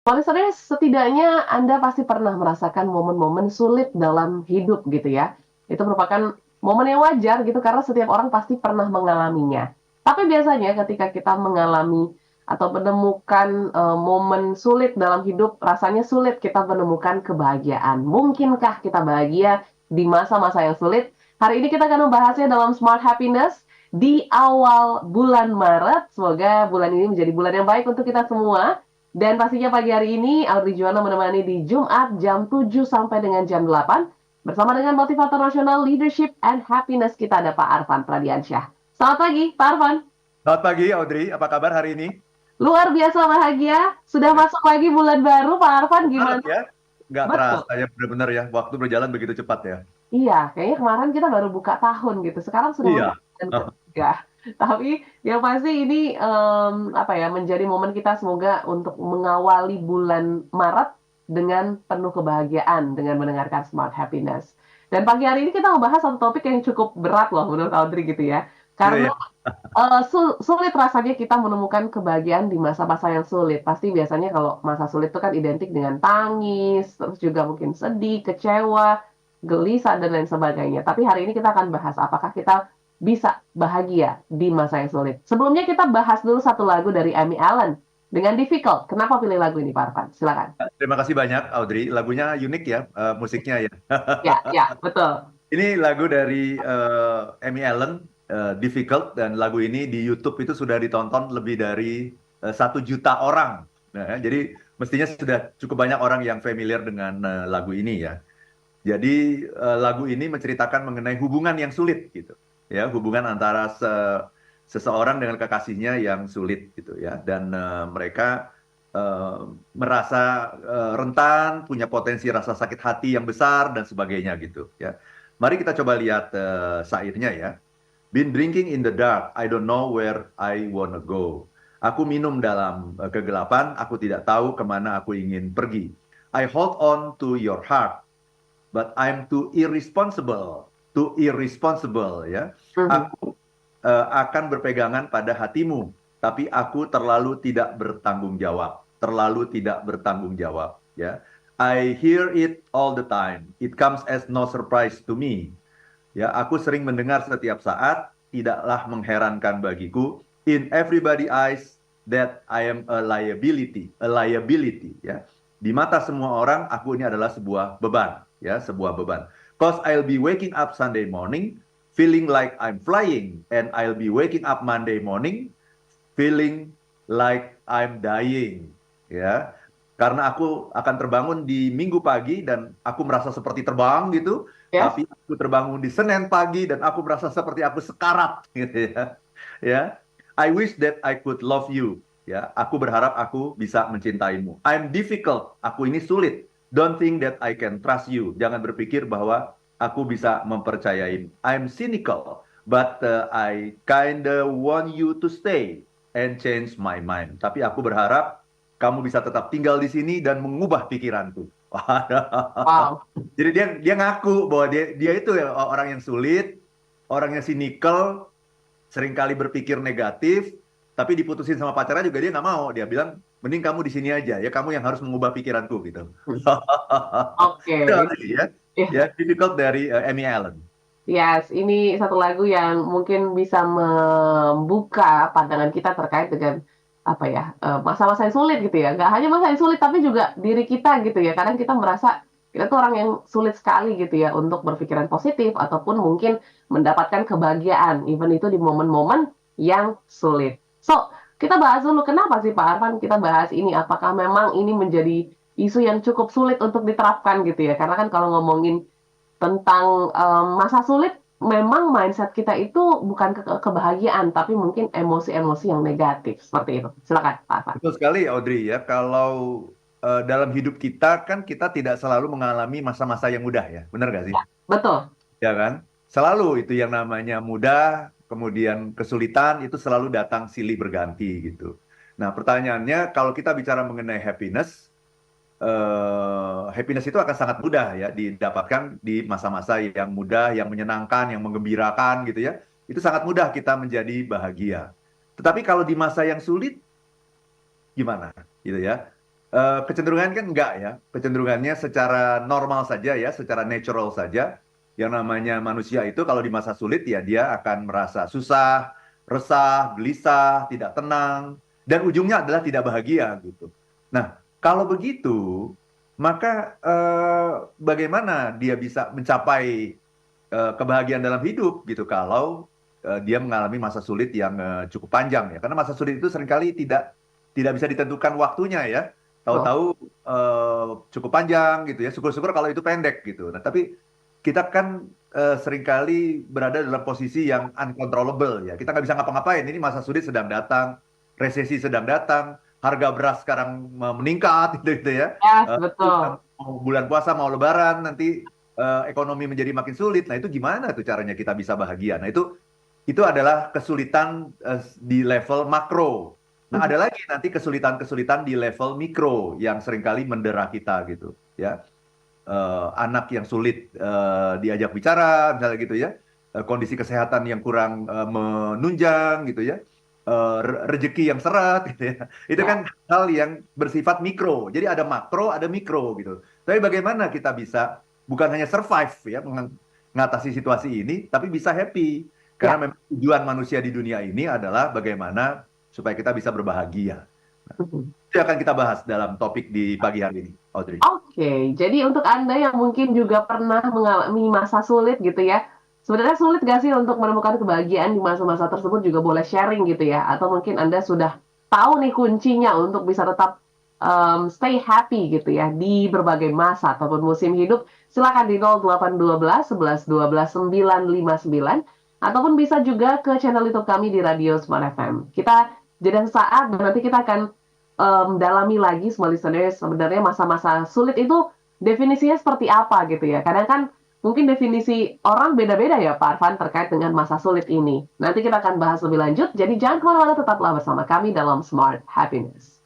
Listeners, setidaknya Anda pasti pernah merasakan momen-momen sulit dalam hidup gitu ya. Itu merupakan momen yang wajar gitu karena setiap orang pasti pernah mengalaminya. Tapi biasanya ketika kita mengalami atau menemukan momen sulit dalam hidup, rasanya sulit kita menemukan kebahagiaan. Mungkinkah kita bahagia di masa-masa yang sulit? Hari ini kita akan membahasnya dalam Smart Happiness di awal bulan Maret. Semoga bulan ini menjadi bulan yang baik untuk kita semua. Dan pastinya pagi hari ini Audrey Juwana menemani di Jumat jam 7 sampai dengan jam 8 bersama dengan motivator nasional Leadership and Happiness kita ada Pak Arfan Pradiansyah. Selamat pagi Pak Arfan. Selamat pagi Audrey, apa kabar hari ini? Luar biasa bahagia. Sudah Ya, masuk lagi bulan baru Pak Arfan Maret gimana? ya, nggak Betul. terasa ya benar-benar ya, waktu berjalan begitu cepat ya. Iya, kayaknya kemarin kita baru buka tahun gitu. Sekarang sudah Iya. masuk bulan ketiga. Tapi yang pasti ini apa ya menjadi momen kita semoga untuk mengawali bulan Maret dengan penuh kebahagiaan dengan mendengarkan Smart Happiness. Dan pagi hari ini kita membahas satu topik yang cukup berat loh menurut Audrey gitu ya. Iya, Karena iya. sulit rasanya kita menemukan kebahagiaan di masa-masa yang sulit. Pasti biasanya kalau masa sulit itu kan identik dengan tangis, terus juga mungkin sedih, kecewa, gelisah, dan lain sebagainya. Tapi hari ini kita akan bahas apakah kita bisa bahagia di masa yang sulit. Sebelumnya kita bahas dulu satu lagu dari Amy Allen dengan Difficult. Kenapa pilih lagu ini, Pak Arfan? Silakan. Terima kasih banyak Audrey, lagunya unik ya, musiknya ya. Ya, ya, betul. Ini lagu dari Amy Allen, Difficult, dan lagu ini di YouTube itu sudah ditonton lebih dari 1 juta orang. Nah, jadi mestinya sudah cukup banyak orang yang familiar dengan lagu ini ya. Jadi lagu ini menceritakan mengenai hubungan yang sulit gitu, ya hubungan antara seseorang dengan kekasihnya yang sulit gitu ya, dan mereka eh, merasa rentan, punya potensi rasa sakit hati yang besar dan sebagainya gitu ya. Mari kita coba lihat syairnya ya. Been drinking in the dark, I don't know where I wanna go. Aku minum dalam kegelapan, aku tidak tahu kemana aku ingin pergi. I hold on to your heart, but I'm too irresponsible ya. Mhm. Aku akan berpegangan pada hatimu, tapi aku terlalu tidak bertanggung jawab ya. I hear it all the time. It comes as no surprise to me. Ya, aku sering mendengar setiap saat, tidaklah mengherankan bagiku. In everybody eyes that I am a liability ya. Di mata semua orang, aku ini adalah sebuah beban, ya, sebuah beban. Cause I'll be waking up Sunday morning feeling like I'm flying, and I'll be waking up Monday morning feeling like I'm dying, ya. Karena aku akan terbangun di Minggu pagi dan aku merasa seperti terbang gitu, Yes. tapi aku terbangun di Senin pagi dan aku merasa seperti aku sekarat gitu ya. Ya. I wish that I could love you. Ya, aku berharap aku bisa mencintaimu. I'm difficult. Aku ini sulit. Don't think that I can trust you. Jangan berpikir bahwa aku bisa mempercayaimu. I'm cynical, but I kinda want you to stay and change my mind. Tapi aku berharap kamu bisa tetap tinggal di sini dan mengubah pikiranku. Wow. Jadi dia ngaku bahwa dia itu ya orang yang sulit, orang yang cynical, seringkali berpikir negatif, tapi diputusin sama pacarnya juga dia nggak mau. Dia bilang, mending kamu di sini aja, ya kamu yang harus mengubah pikiranku gitu. Oke. Itu ya, Ya. ya difficult dari Amy Allen. Yes, ini satu lagu yang mungkin bisa membuka pandangan kita terkait dengan apa ya masa-masa yang sulit gitu ya. Gak hanya masa yang sulit, tapi juga diri kita gitu ya. Kadang kita merasa kita tuh orang yang sulit sekali gitu ya untuk berpikiran positif ataupun mungkin mendapatkan kebahagiaan, even itu di momen-momen yang sulit. So, kita bahas dulu kenapa sih Pak Arfan kita bahas ini. Apakah memang ini menjadi isu yang cukup sulit untuk diterapkan gitu ya? Karena kan kalau ngomongin tentang masa sulit, memang mindset kita itu bukan kebahagiaan, tapi mungkin emosi-emosi yang negatif seperti itu. Silakan, Pak Afan. Betul sekali Audrey ya, kalau dalam hidup kita kan kita tidak selalu mengalami masa-masa yang mudah ya, benar nggak sih? Ya, betul. Ya kan? Selalu itu yang namanya mudah, kemudian kesulitan itu selalu datang silih berganti gitu. Nah, pertanyaannya kalau kita bicara mengenai happiness, happiness itu akan sangat mudah ya didapatkan di masa-masa yang mudah, yang menyenangkan, yang menggembirakan gitu ya. Itu sangat mudah kita menjadi bahagia. Tetapi kalau di masa yang sulit, gimana? Gitu ya. Kecenderungan kan enggak ya. Kecenderungannya secara normal saja ya, secara natural saja. Yang namanya manusia itu kalau di masa sulit ya dia akan merasa susah, resah, gelisah, tidak tenang, dan ujungnya adalah tidak bahagia gitu. Nah, kalau begitu, maka bagaimana dia bisa mencapai kebahagiaan dalam hidup gitu kalau dia mengalami masa sulit yang cukup panjang ya. Karena masa sulit itu seringkali tidak bisa ditentukan waktunya ya. Oh, Tahu-tahu cukup panjang gitu ya. Syukur-syukur kalau itu pendek gitu. Nah, tapi kita kan seringkali berada dalam posisi yang uncontrollable ya. Kita nggak bisa ngapa-ngapain. Ini masa sulit sedang datang, resesi sedang datang, harga beras sekarang meningkat gitu ya. yes, Eh, betul. Mau bulan puasa, mau lebaran, nanti ekonomi menjadi makin sulit. Nah, itu gimana tuh caranya kita bisa bahagia? Nah, itu adalah kesulitan di level makro. Nah, Mhm. ada lagi nanti kesulitan-kesulitan di level mikro yang seringkali mendera kita gitu, ya. Anak yang sulit diajak bicara, misalnya gitu ya. Kondisi kesehatan yang kurang menunjang gitu ya. Rezeki yang seret gitu ya. Itu Ya. kan hal yang bersifat mikro. Jadi ada makro, ada mikro gitu. Tapi bagaimana kita bisa bukan hanya survive ya mengatasi situasi ini, tapi bisa happy. Ya. Karena memang tujuan manusia di dunia ini adalah bagaimana supaya kita bisa berbahagia. Mhm. Itu yang akan kita bahas dalam topik di pagi hari ini, Audrey. Oke, jadi untuk Anda yang mungkin juga pernah mengalami masa sulit gitu ya, sebenarnya sulit gak sih untuk menemukan kebahagiaan di masa-masa tersebut juga boleh sharing gitu ya, atau mungkin Anda sudah tahu nih kuncinya untuk bisa tetap stay happy gitu ya di berbagai masa ataupun musim hidup, silakan di 0812 11 12 959 ataupun bisa juga ke channel YouTube kami di Radio Smart FM. Kita jeda sesaat dan nanti kita akan dalami lagi semua listeners sebenarnya masa-masa sulit itu definisinya seperti apa gitu ya. Kadang kan mungkin definisi orang beda-beda ya Pak Arfan terkait dengan masa sulit ini. Nanti kita akan bahas lebih lanjut, jadi jangan kemana-mana, tetaplah bersama kami dalam Smart Happiness.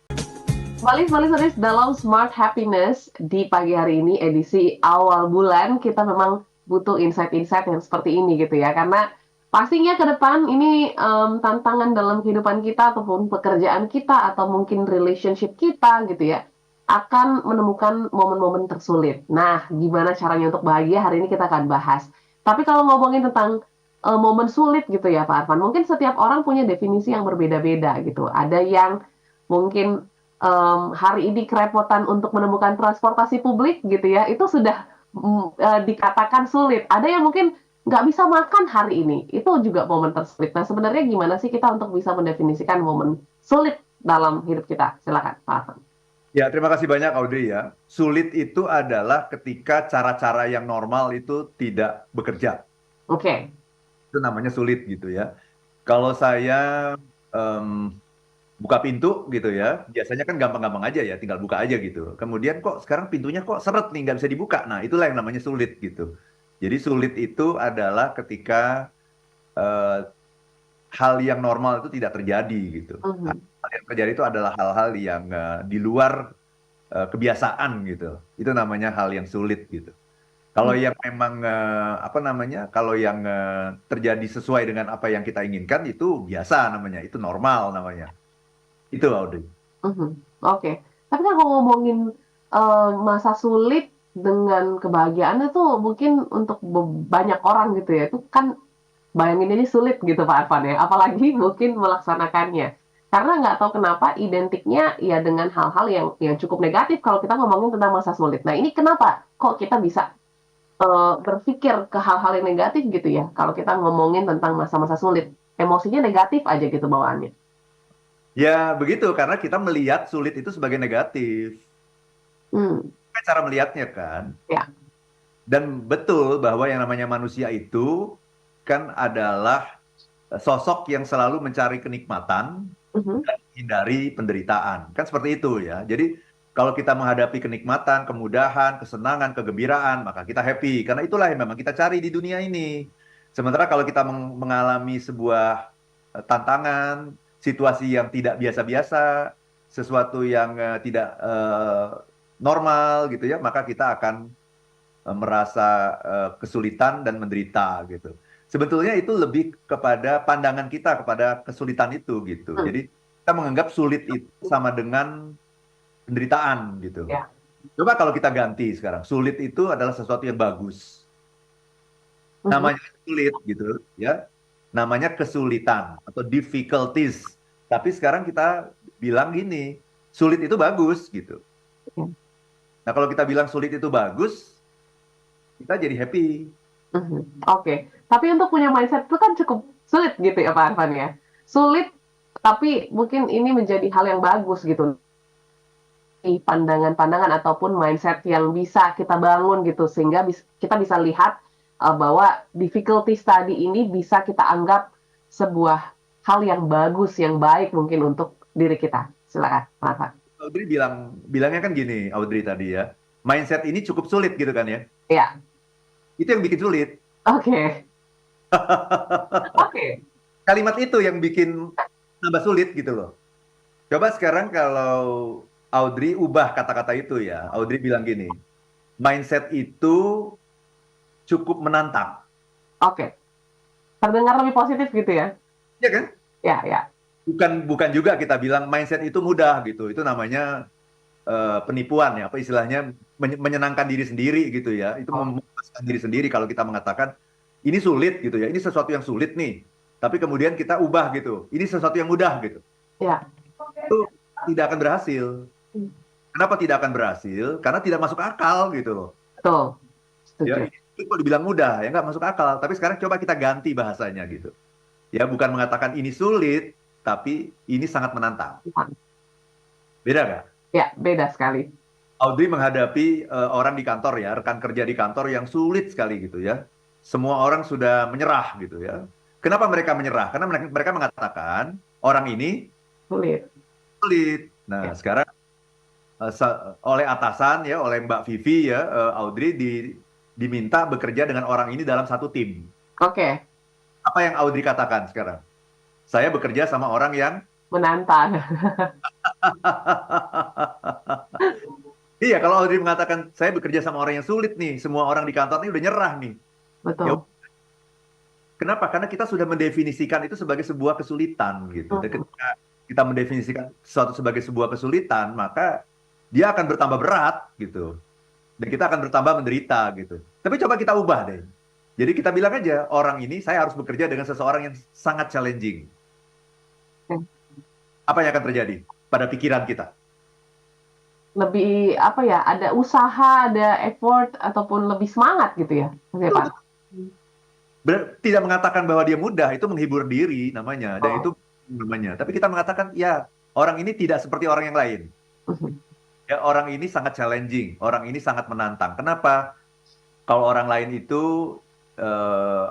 Kembali listeners dalam Smart Happiness di pagi hari ini edisi awal bulan kita memang butuh insight-insight yang seperti ini gitu ya karena pastinya ke depan ini tantangan dalam kehidupan kita ataupun pekerjaan kita atau mungkin relationship kita gitu ya akan menemukan momen-momen tersulit. Nah, gimana caranya untuk bahagia hari ini kita akan bahas. Tapi kalau ngomongin tentang momen sulit gitu ya Pak Arfan, mungkin setiap orang punya definisi yang berbeda-beda gitu. Ada yang mungkin hari ini kerepotan untuk menemukan transportasi publik gitu ya, itu sudah dikatakan sulit. Ada yang mungkin nggak bisa makan hari ini, itu juga momen tersulit. Nah, sebenarnya gimana sih kita untuk bisa mendefinisikan momen sulit dalam hidup kita? Silakan, Pak Afan. Ya, terima kasih banyak Audrey ya. Sulit itu adalah ketika cara-cara yang normal itu tidak bekerja. Oke. Okay. Itu namanya sulit gitu ya. Kalau saya em, buka pintu gitu ya, biasanya kan gampang-gampang aja ya, tinggal buka aja gitu. Kemudian kok sekarang pintunya kok seret nih, nggak bisa dibuka. Nah, itulah yang namanya sulit gitu. Jadi sulit itu adalah ketika eh, hal yang normal itu tidak terjadi gitu. Mhm. Hal yang terjadi itu adalah hal-hal yang di luar kebiasaan gitu. Itu namanya hal yang sulit gitu. Kalau Mhm. yang memang apa namanya, kalau yang terjadi sesuai dengan apa yang kita inginkan itu biasa namanya, itu normal namanya. Itu Audrey. Mhm. Oke. Tapi kan kalau ngomongin masa sulit dengan kebahagiaannya tuh mungkin untuk banyak orang gitu ya, itu kan bayangin ini sulit gitu Pak Arfan ya, apalagi mungkin melaksanakannya. Karena nggak tahu kenapa identiknya ya dengan hal-hal yang cukup negatif kalau kita ngomongin tentang masa sulit. Nah ini kenapa kok kita bisa berpikir ke hal-hal yang negatif gitu ya kalau kita ngomongin tentang masa-masa sulit. Emosinya negatif aja gitu bawaannya. Ya begitu, karena kita melihat sulit itu sebagai negatif. Hmm, Kan cara melihatnya kan. ya. Dan betul bahwa yang namanya manusia itu kan adalah sosok yang selalu mencari kenikmatan Mhm. dan hindari penderitaan. Kan seperti itu ya. Jadi kalau kita menghadapi kenikmatan, kemudahan, kesenangan, kegembiraan, maka kita happy. Karena itulah yang memang kita cari di dunia ini. Sementara kalau kita mengalami sebuah tantangan, situasi yang tidak biasa-biasa, sesuatu yang tidak normal gitu ya, maka kita akan merasa kesulitan dan menderita gitu. Sebetulnya itu lebih kepada pandangan kita kepada kesulitan itu gitu. Hmm. Jadi kita menganggap sulit itu sama dengan penderitaan gitu. Ya. Coba kalau kita ganti sekarang, sulit itu adalah sesuatu yang bagus. Mhm. Namanya sulit gitu ya. Namanya kesulitan atau difficulties. Tapi sekarang kita bilang gini, sulit itu bagus gitu. Ya. Nah, kalau kita bilang sulit itu bagus, kita jadi happy. Mhm. Oke. Tapi untuk punya mindset itu kan cukup sulit gitu ya Pak Arfan ya. Sulit, tapi mungkin ini menjadi hal yang bagus gitu. Pandangan-pandangan ataupun mindset yang bisa kita bangun gitu sehingga kita bisa lihat bahwa difficulties tadi ini bisa kita anggap sebuah hal yang bagus, yang baik mungkin untuk diri kita. Silakan, Pak Arfan. Audrey bilangnya kan gini, Audrey tadi ya. Mindset ini cukup sulit gitu kan ya. Ya, Itu yang bikin sulit. oke. Oke. Kalimat itu yang bikin tambah sulit gitu loh. Coba sekarang kalau Audrey ubah kata-kata itu ya. Audrey bilang gini, mindset itu cukup menantang. Oke. Terdengar lebih positif gitu ya. Iya kan? Ya, ya. Bukan juga kita bilang mindset itu mudah gitu. Itu namanya penipuan ya. Apa istilahnya menyenangkan diri sendiri gitu ya. Itu Oh, memuaskan diri sendiri kalau kita mengatakan ini sulit gitu ya. Ini sesuatu yang sulit nih. Tapi kemudian kita ubah gitu. Ini sesuatu yang mudah gitu. ya. Itu tidak akan berhasil. Hmm. Kenapa tidak akan berhasil? Karena tidak masuk akal gitu loh. Betul. Ya, Setuju. itu kok dibilang mudah, ya nggak masuk akal. Tapi sekarang coba kita ganti bahasanya gitu. Ya, bukan mengatakan ini sulit, tapi ini sangat menantang. Beda nggak? Ya, beda sekali. Audrey menghadapi orang di kantor ya, rekan kerja di kantor yang sulit sekali gitu ya. Semua orang sudah menyerah gitu ya. Kenapa mereka menyerah? Karena mereka mengatakan orang ini Sulit. sulit. Nah, Ya. sekarang oleh atasan ya, oleh Mbak Vivi ya, Audrey diminta bekerja dengan orang ini dalam satu tim. Oke. Apa yang Audrey katakan sekarang? Saya bekerja sama orang yang Menantang. iya, kalau Audrey mengatakan saya bekerja sama orang yang sulit nih, semua orang di kantor ini udah nyerah nih. Ya, Betul. kenapa? Karena kita sudah mendefinisikan itu sebagai sebuah kesulitan gitu. Dan Mhm. ketika kita mendefinisikan sesuatu sebagai sebuah kesulitan, maka dia akan bertambah berat gitu. Dan kita akan bertambah menderita gitu. Tapi coba kita ubah deh. Jadi kita bilang aja, orang ini saya harus bekerja dengan seseorang yang sangat challenging. Apa yang akan terjadi pada pikiran kita? Lebih apa ya, ada usaha, ada effort ataupun lebih semangat gitu ya, Mas Evan? Tidak mengatakan bahwa dia mudah, itu menghibur diri namanya. Dan Oh. itu namanya. Tapi kita mengatakan, ya orang ini tidak seperti orang yang lain. Mhm. Ya, orang ini sangat challenging, orang ini sangat menantang. Kenapa? Kalau orang lain itu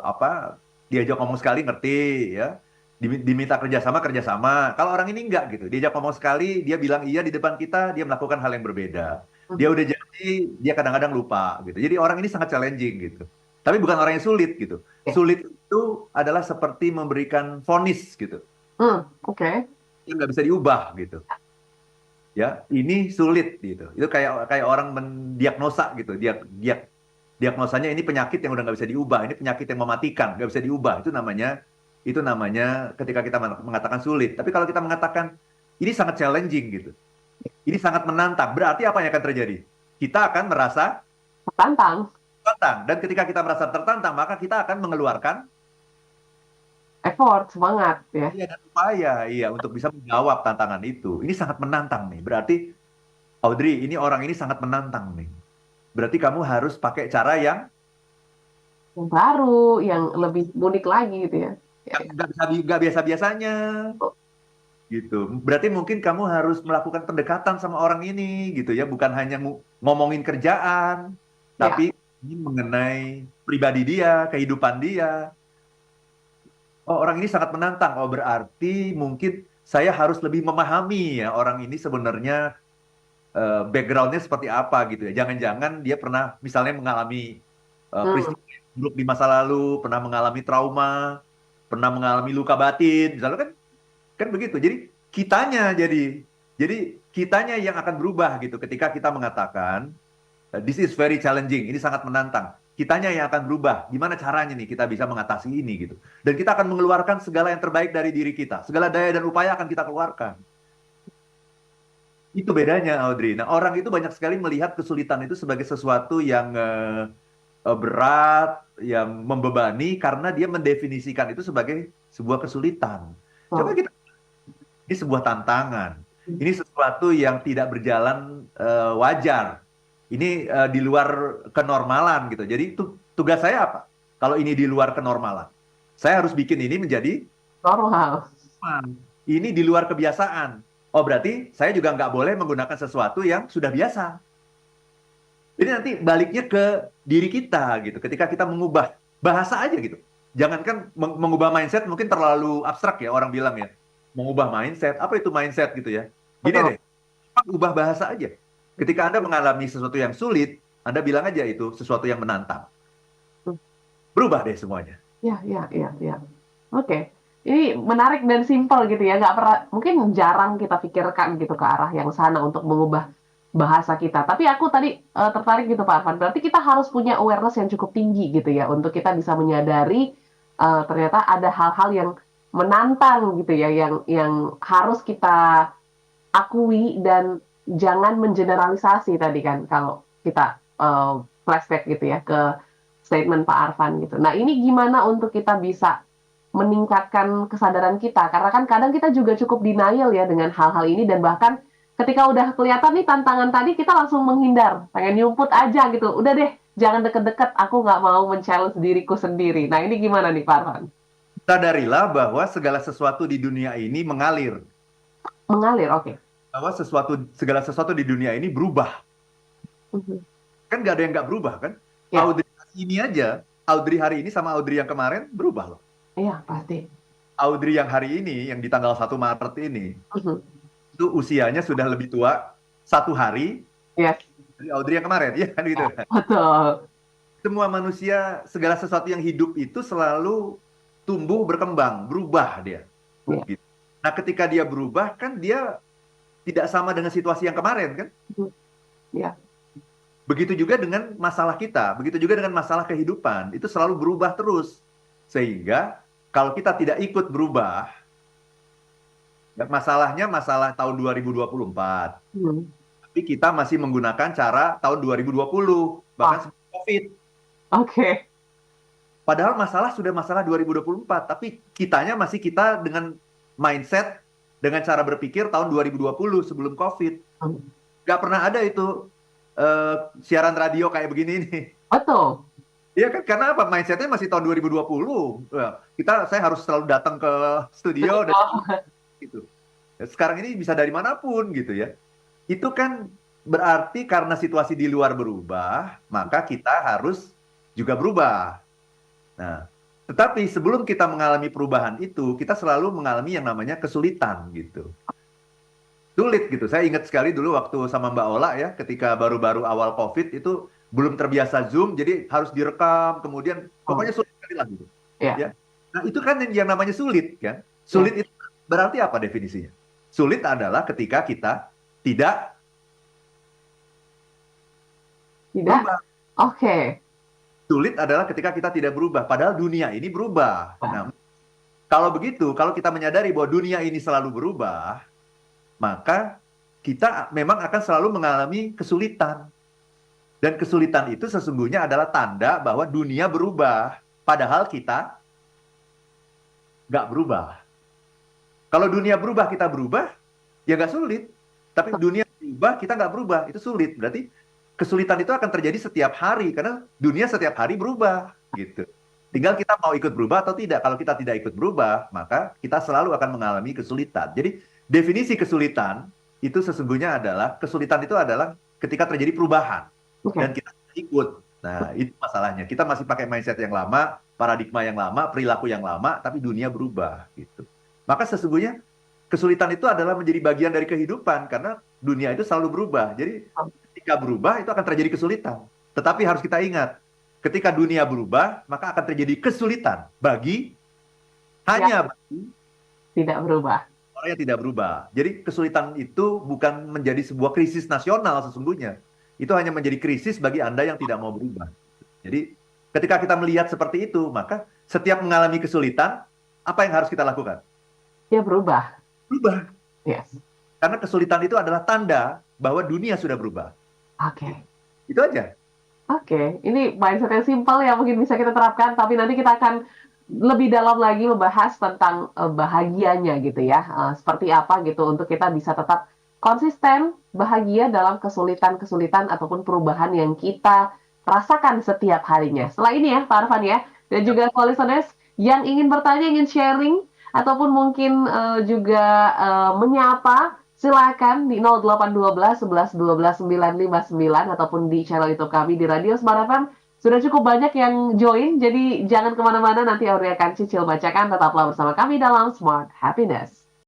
apa diajak ngomong sekali ngerti ya, diminta kerjasama kerjasama. Kalau orang ini enggak gitu, diajak ngomong sekali dia bilang iya di depan kita, dia melakukan hal yang berbeda. Dia Mhm. udah jadi, dia kadang-kadang lupa gitu. Jadi orang ini sangat challenging gitu. Tapi bukan orang yang sulit gitu. Oke. Sulit itu adalah seperti memberikan vonis gitu, Oke. yang nggak bisa diubah gitu. Ya, ini sulit gitu. Itu kayak kayak orang mendiagnosa gitu. Diagnosanya ini penyakit yang udah nggak bisa diubah, ini penyakit yang mematikan, nggak bisa diubah. Itu namanya ketika kita mengatakan sulit. Tapi kalau kita mengatakan ini sangat challenging gitu, ini sangat menantang, berarti apa yang akan terjadi? Kita akan merasa Tertantang, tertantang, dan ketika kita merasa tertantang, maka kita akan mengeluarkan effort, semangat ya. iya dan upaya, iya untuk bisa menjawab tantangan itu. Ini sangat menantang nih. Berarti Audrey, ini orang ini sangat menantang nih. Berarti kamu harus pakai cara yang Yang baru, yang lebih unik lagi gitu ya. Ya, ya. nggak biasa-biasanya. Oh, Gitu. Berarti mungkin kamu harus melakukan pendekatan sama orang ini gitu ya, bukan hanya ngomongin kerjaan, tapi ya. ini mengenai pribadi dia, kehidupan dia. Oh, orang ini sangat menantang. Oh, berarti mungkin saya harus lebih memahami ya orang ini sebenarnya backgroundnya seperti apa gitu ya. Jangan-jangan dia pernah misalnya mengalami Hmm. peristiwa yang buruk di masa lalu, pernah mengalami trauma, pernah mengalami luka batin, misalnya kan. Kan begitu. Jadi kitanya yang akan berubah gitu ketika kita mengatakan this is very challenging, ini sangat menantang. Kitanya yang akan berubah. Gimana caranya nih kita bisa mengatasi ini gitu. Dan kita akan mengeluarkan segala yang terbaik dari diri kita. Segala daya dan upaya akan kita keluarkan. Itu bedanya, Audrey. Nah, orang itu banyak sekali melihat kesulitan itu sebagai sesuatu yang berat, yang membebani, karena dia mendefinisikan itu sebagai sebuah kesulitan. Coba Oh. kita, ini sebuah tantangan. Ini sesuatu yang tidak berjalan wajar. Ini di luar kenormalan gitu. Jadi tugas saya apa? Kalau ini di luar kenormalan, saya harus bikin ini menjadi Normal. normal. Ini di luar kebiasaan. Oh, berarti saya juga nggak boleh menggunakan sesuatu yang sudah biasa. Jadi nanti baliknya ke diri kita gitu. Ketika kita mengubah bahasa aja gitu. Jangankan mengubah mindset mungkin terlalu abstrak ya orang bilang ya. Mengubah mindset, apa itu mindset gitu ya. Gini Betul. deh, ubah bahasa aja. Ketika Anda mengalami sesuatu yang sulit, Anda bilang aja itu sesuatu yang menantang. Berubah deh semuanya. Ya, ya, ya, ya. Oke. Ini menarik dan simpel gitu ya. Nggak pernah, mungkin jarang kita pikirkan gitu ke arah yang sana untuk mengubah bahasa kita. Tapi aku tadi tertarik gitu Pak Arfan. Berarti kita harus punya awareness yang cukup tinggi gitu ya untuk kita bisa menyadari ternyata ada hal-hal yang menantang gitu ya, yang harus kita akui dan jangan mengeneralisasi tadi kan kalau kita flashback gitu ya ke statement Pak Arfan gitu. Nah, ini gimana untuk kita bisa meningkatkan kesadaran kita? Karena kan kadang kita juga cukup denial ya dengan hal-hal ini dan bahkan ketika udah kelihatan nih tantangan tadi kita langsung menghindar, pengen nyumput aja gitu. Udah deh, jangan deket-deket, aku nggak mau men-challenge diriku sendiri. Nah, ini gimana nih Pak Arfan? Sadarilah bahwa segala sesuatu di dunia ini mengalir. Mengalir, oke. Bahwa segala sesuatu di dunia ini berubah. Kan nggak ada yang nggak berubah kan? Ya, Audrey ini aja, Audrey hari ini sama Audrey yang kemarin berubah loh. iya pasti. Audrey yang hari ini, yang di tanggal 1 Maret ini, Mhm. itu usianya sudah lebih tua 1 hari Yes, dari Audrey yang kemarin, ya kan gitu. betul. Semua manusia, segala sesuatu yang hidup itu selalu tumbuh, berkembang, berubah dia. Ya. Gitu. Nah, ketika dia berubah, kan dia tidak sama dengan situasi yang kemarin, kan? Mhm. Ya. Begitu juga dengan masalah kita, begitu juga dengan masalah kehidupan, itu selalu berubah terus. Sehingga kalau kita tidak ikut berubah, ya masalahnya masalah tahun 2024. Hmm. Tapi kita masih menggunakan cara tahun 2020, Wah, bahkan sebelum COVID. oke. Padahal masalah sudah masalah 2024, tapi kitanya masih kita dengan mindset, dengan cara berpikir tahun 2020 sebelum COVID. Hmm. Nggak pernah ada itu siaran radio kayak begini nih. Betul. Iya kan, karena apa? Mindsetnya masih tahun 2020. Ya, saya harus selalu datang ke studio dan Betul. gitu. Ya, sekarang ini bisa dari manapun gitu ya. Itu kan berarti karena situasi di luar berubah, maka kita harus juga berubah. Nah, tetapi sebelum kita mengalami perubahan itu, kita selalu mengalami yang namanya kesulitan gitu. Sulit gitu. Saya ingat sekali dulu waktu sama Mbak Ola ya, ketika baru-baru awal COVID itu belum terbiasa Zoom, jadi harus direkam, kemudian Oh, pokoknya sulit sekali lah gitu. ya, Ya. Nah, itu kan yang namanya sulit kan. ya. Sulit itu berarti apa definisinya? Sulit adalah ketika kita tidak Tidak? berubah. Oke. Sulit adalah ketika kita tidak berubah, padahal dunia ini berubah. Wah, Nah, kalau begitu, kalau kita menyadari bahwa dunia ini selalu berubah, maka kita memang akan selalu mengalami kesulitan. Dan kesulitan itu sesungguhnya adalah tanda bahwa dunia berubah, padahal kita nggak berubah. Kalau dunia berubah, kita berubah, ya nggak sulit. Tapi dunia berubah, kita nggak berubah, itu sulit. Berarti kesulitan itu akan terjadi setiap hari, karena dunia setiap hari berubah. Gitu. Tinggal kita mau ikut berubah atau tidak. Kalau kita tidak ikut berubah, maka kita selalu akan mengalami kesulitan. Jadi definisi kesulitan itu sesungguhnya adalah, kesulitan itu adalah ketika terjadi perubahan. Dan oke. kita tidak ikut. Nah, itu masalahnya. Kita masih pakai mindset yang lama, paradigma yang lama, perilaku yang lama, tapi dunia berubah. Gitu. Maka sesungguhnya kesulitan itu adalah menjadi bagian dari kehidupan karena dunia itu selalu berubah. Jadi ketika berubah itu akan terjadi kesulitan. Tetapi harus kita ingat, ketika dunia berubah, maka akan terjadi kesulitan bagi Ya, hanya bagi tidak berubah. orang yang tidak berubah. Jadi kesulitan itu bukan menjadi sebuah krisis nasional sesungguhnya. Itu hanya menjadi krisis bagi Anda yang tidak mau berubah. Jadi ketika kita melihat seperti itu, maka setiap mengalami kesulitan, apa yang harus kita lakukan? Dia berubah. Berubah. Yes. Karena kesulitan itu adalah tanda bahwa dunia sudah berubah. Oke. Itu aja. Oke, ini mindset yang simpel ya mungkin bisa kita terapkan, tapi nanti kita akan lebih dalam lagi membahas tentang bahagianya gitu ya. Seperti apa gitu untuk kita bisa tetap konsisten bahagia dalam kesulitan-kesulitan ataupun perubahan yang kita rasakan setiap harinya. Setelah ini ya, Pak Arfan ya, dan juga listeners yang ingin bertanya, ingin sharing, ataupun mungkin juga menyapa, silakan di 0812 11 12 959 ataupun di channel YouTube kami di Radio Smart FM. Sudah cukup banyak yang join, jadi jangan kemana-mana, nanti Aurea akan cicil bacakan. Tetaplah bersama kami dalam Smart Happiness.